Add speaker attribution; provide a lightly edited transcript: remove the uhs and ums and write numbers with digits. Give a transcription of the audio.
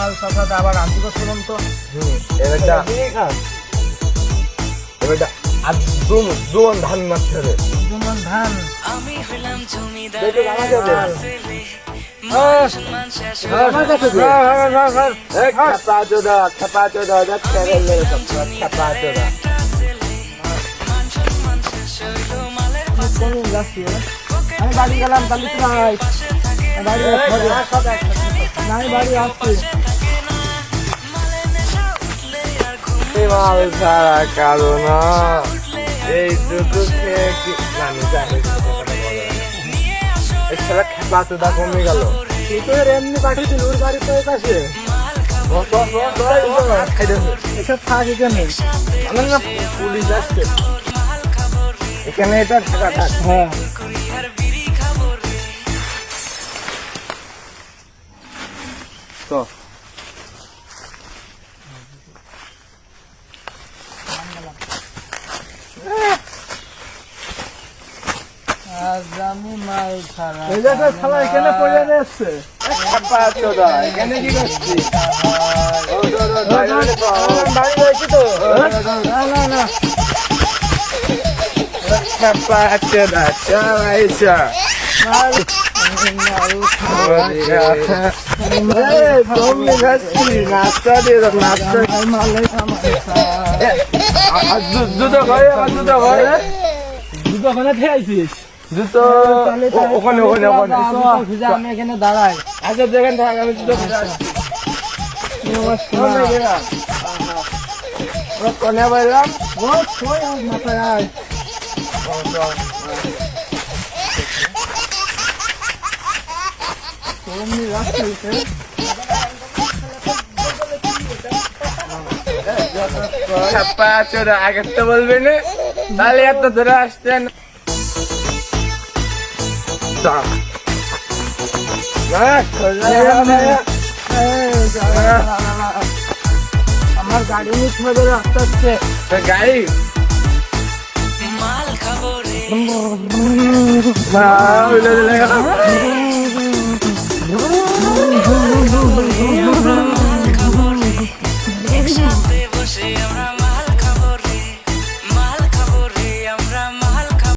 Speaker 1: মাল সাথে আবার আনতে করছিলাম তো।
Speaker 2: এবারটা আর দুমন ধান মারতে হবে।
Speaker 1: যেমন ধান
Speaker 2: দেখো জানা যাবে খেপা চোদা যাচ্ছে
Speaker 1: আমি বাড়ি গেলাম তাহলে বাড়ি বাড়ি আসছি।
Speaker 2: মাল ছাড়া কারো না এই দুটো খেয়ে কি খেপা চোদা কমে গেল।
Speaker 1: তুই তো এমনি পাঠিয়েছিল ওর বাড়িতে কাছে এসব থাক এখানে।
Speaker 2: পুলিশ আসছে এখানে, এটা ঢাকা থাক।
Speaker 1: হ্যাঁ
Speaker 2: তো
Speaker 1: আমি মাল ছাড়া
Speaker 2: এখানে পড়ে যাচ্ছে এখানে কি করছিস?
Speaker 1: বাড়ি রয়েছি তো। না না না
Speaker 2: নাস্তা দিয়ে দাও, নাস্তা জুতো ভাই, আমার জুতো ভাই,
Speaker 1: জুতো ওখানে খেয়েছিস?
Speaker 2: জুতো ওখানে ওখানে ওখানে
Speaker 1: আমি এখানে দাঁড়াই।
Speaker 2: আচ্ছা দেখেন আমি জুতো কনে বললাম
Speaker 1: মাথায় আয়।
Speaker 2: আগে তো বলবে না, তাহলে এত ধরে আসতেন।
Speaker 1: আমার গাড়ি নিতে হবে আস্তে আস্তে।
Speaker 2: গাড়ি
Speaker 1: মাল খাবো রে।